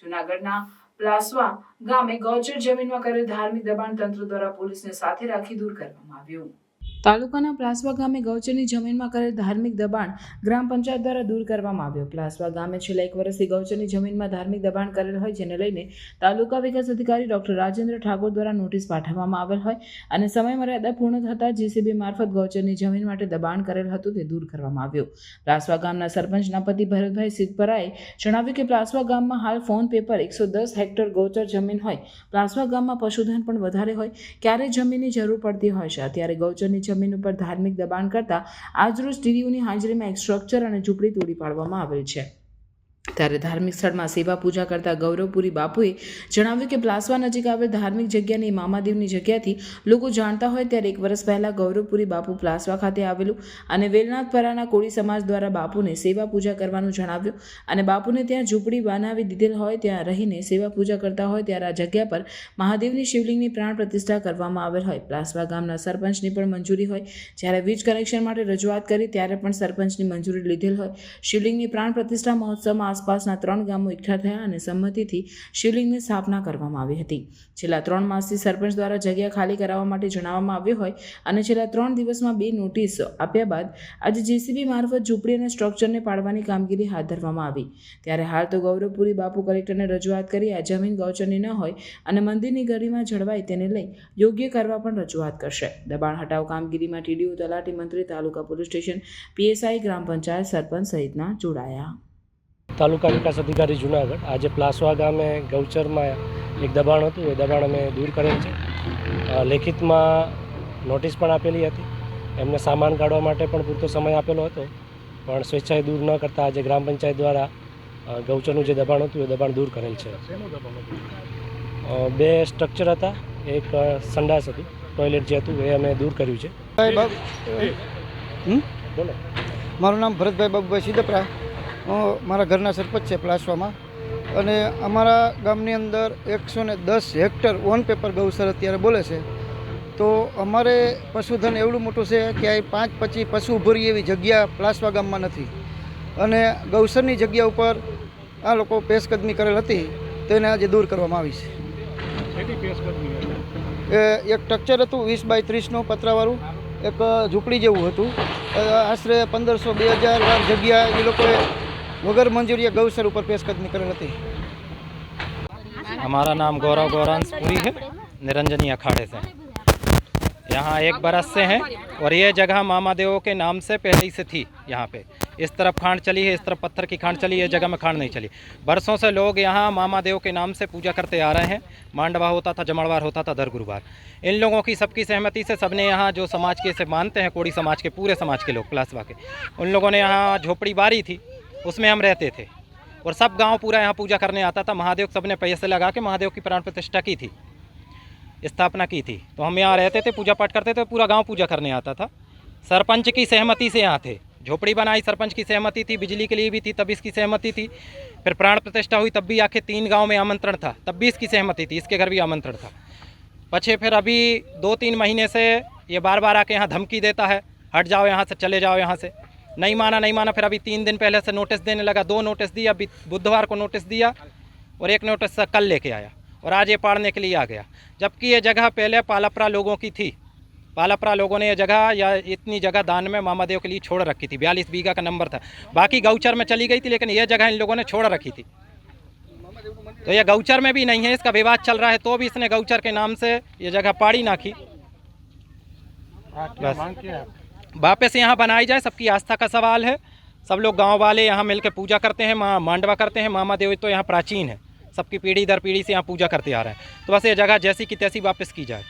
જૂનાગઢના પ્લાસવા ગામે ગૌચર જમીનમાં કરેલ ધાર્મિક દબાણ તંત્ર દ્વારા પોલીસને સાથે રાખી દૂર કરવામાં આવ્યું। તાલુકાના પ્લાસવા ગામે ગૌચરની જમીનમાં કરેલ ધાર્મિક દબાણ ગ્રામ પંચાયત દ્વારા દૂર કરવામાં આવ્યો। પ્લાસવા ગામે છેલ્લા 1 વર્ષથી ગૌચરની જમીનમાં ધાર્મિક દબાણ કરેલ હોય, જેને લઈને તાલુકા વિકાસ અધિકારી ડોક્ટર રાજેન્દ્ર ઠાકોર દ્વારા નોટિસ પાઠવવામાં આવેલ હોય અને સમયમર્યાદા પૂર્ણ થતાં જેસીબી મારફત ગૌચરની જમીન માટે દબાણ કરેલ હતું તે દૂર કરવામાં આવ્યું। પ્લાસવા ગામના સરપંચના પતિ ભરતભાઈ સિદ્ધપરાએ જણાવ્યું કે પ્લાસવા ગામમાં હાલ ફોન પેપર 110 હેક્ટર ગૌચર જમીન હોય। પ્લાસવા ગામમાં પશુધન પણ વધારે હોય, ક્યારે જમીનની જરૂર પડતી હોય છે। અત્યારે ગૌચરની જમીન ઉપર ધાર્મિક દબાણ કરતા આજરોજ ટીડીઓની હાજરીમાં એક સ્ટ્રક્ચર અને ઝૂંપડી તોડી પાડવામાં આવેલ છે। ત્યારે ધાર્મિક સ્થળમાં સેવા પૂજા કરતા ગૌરવપુરી બાપુએ જણાવ્યું કે પ્લાસવા નજીક આવેલ ધાર્મિક જગ્યાની મામાદેવની જગ્યાથી લોકો જાણતા હોય ત્યારે 1 વર્ષ પહેલા ગૌરવપુરી બાપુ પ્લાસવા ખાતે આવેલું અને વેલનાથપરાના કોળી સમાજ દ્વારા બાપુને સેવા પૂજા કરવાનું જણાવ્યું અને બાપુને ત્યાં ઝૂંપડી બનાવી દીધેલ હોય, ત્યાં રહીને સેવા પૂજા કરતા હોય ત્યારે આ જગ્યા પર મહાદેવની શિવલિંગની પ્રાણ પ્રતિષ્ઠા કરવામાં આવેલ હોય। પ્લાસવા ગામના સરપંચની પણ મંજૂરી હોય, જ્યારે વીજ કનેક્શન માટે રજૂઆત કરી ત્યારે પણ સરપંચની મંજૂરી લીધેલ હોય। શિવલિંગની પ્રાણ પ્રતિષ્ઠા મહોત્સવમાં આસપાસના 3 ગામો એકઠા થયા અને સંમતિથી શિવલિંગની સ્થાપના કરવામાં આવી હતી। છેલ્લા 3 માસથી સરપંચ દ્વારા જગ્યા ખાલી કરાવવા માટે જણાવવામાં આવ્યું હોય અને છેલ્લા 3 દિવસમાં 2 નોટિસ આપ્યા બાદ આજે જેસીબી મારફત ઝૂંપડી અને સ્ટ્રક્ચરને પાડવાની કામગીરી હાથ ધરવામાં આવી। ત્યારે હાલ તો ગૌરવપુરી બાપુ કલેક્ટરને રજૂઆત કરી આ જમીન ગૌચરની ન હોય અને મંદિરની ગરિમા જળવાય તેને લઈ યોગ્ય કરવા પણ રજૂઆત કરશે। દબાણ હટાવ કામગીરીમાં ટીડીઓ, તલાટી મંત્રી, તાલુકા પોલીસ સ્ટેશન, પીએસઆઈ, ગ્રામ પંચાયત, સરપંચ સહિતના જોડાયા। તાલુકા વિકાસ અધિકારી જૂનાગઢ આજે પ્લાસવા ગામે ગૌચરમાં એક દબાણ હતું, એ દબાણ અમે દૂર કરેલ છે। લેખિતમાં નોટિસ પણ આપેલી હતી, એમને સામાન કાઢવા માટે પણ પૂરતો સમય આપેલો હતો, પણ સ્વેચ્છાએ દૂર ન કરતાં આજે ગ્રામ પંચાયત દ્વારા ગૌચરનું જે દબાણ હતું એ દબાણ દૂર કરેલ છે। 2 સ્ટ્રક્ચર હતા, એક સંડાસ હતું, ટોયલેટ જે હતું એ અમે દૂર કર્યું છે। બોલો, મારું નામ ભરતભાઈ બાબુભાઈ સિદ્ધપરા, મારા ઘરના સરપંચ છે પ્લાસવામાં અને અમારા ગામની અંદર 110 હેક્ટર ઓન પેપર ગૌચર અત્યારે બોલે છે। તો અમારે પશુધન એવડું મોટું છે કે આ 5-25 પશુ ભરી એવી જગ્યા પ્લાસવા ગામમાં નથી અને ગૌચરની જગ્યા ઉપર આ લોકો પેશકદમી કરેલ હતી, તેને આજે દૂર કરવામાં આવી છે। એક સ્ટ્રક્ચર હતું 20 બાય 30નું પતરાવાળું, એક ઝૂંપડી જેવું હતું, આશરે 1500-2000 વાર જગ્યા એ લોકોએ वगर मंजूरी गौचर ऊपर पेशकदमी करेल थी। हमारा नाम गौरव गौरांशपुरी है, निरंजनी अखाड़े से। यहाँ 1 बरस से हैं और ये जगह मामादेव के नाम से पहले से थी। यहाँ पे इस तरफ खांड चली है, इस तरफ पत्थर की खांड चली, ये जगह में खांड नहीं चली। बरसों से लोग यहाँ मामादेव के नाम से पूजा करते आ रहे हैं। मांडवा होता था, जमड़वार होता था, दर गुरुवार। इन लोगों की सबकी सहमति से सबने यहाँ जो समाज के से मानते हैं, कोड़ी समाज के, पूरे समाज के लोग प्लासवा के, उन लोगों ने यहाँ झोपड़ी बारी थी, उसमें हम रहते थे और सब गांव पूरा यहाँ पूजा करने आता था। महादेव सबने पैसे लगा के महादेव की प्राण प्रतिष्ठा की थी, स्थापना की थी। तो हम यहाँ रहते थे, पूजा पाठ करते थे, पूरा गांव पूजा करने आता था। सरपंच की सहमति से यहाँ थे, झोपड़ी बनाई, सरपंच की सहमति थी, बिजली के लिए भी थी, तब इसकी सहमति थी। फिर प्राण प्रतिष्ठा हुई तब भी आखिर 3 गाँव में आमंत्रण था, तब भी इसकी सहमति थी, इसके घर भी आमंत्रण था। पछे फिर अभी 2-3 महीने से ये बार आके यहाँ धमकी देता है, हट जाओ यहाँ से, चले जाओ यहाँ से। नहीं माना। फिर अभी 3 दिन पहले से नोटिस देने लगा, 2 नोटिस दिया, अभी बुधवार को नोटिस दिया और 1 नोटिस कल लेके आया और आज ये पाड़ने के लिए आ गया। जबकि ये जगह पहले पालापरा लोगों की थी। पालापरा लोगों ने ये जगह या इतनी जगह दान में मामादेव के लिए छोड़ रखी थी। 42 बीघा का नंबर था, बाकी गौचर में चली गई थी, लेकिन ये जगह इन लोगों ने छोड़ रखी थी। तो ये गौचर में भी नहीं है, इसका विवाद चल रहा है, तो भी इसने गौचर के नाम से ये जगह पाड़ी नाखी। बस वापस यहाँ बनाई जाए, सबकी आस्था का सवाल है। सब लोग गांव वाले यहाँ मिलकर पूजा करते हैं, मांडवा करते हैं। मामादेव तो यहाँ प्राचीन है, सबकी पीढ़ी दर पीढ़ी से यहाँ पूजा करते आ रहे हैं। तो बस ये जगह जैसी की तैसी वापस की जाए।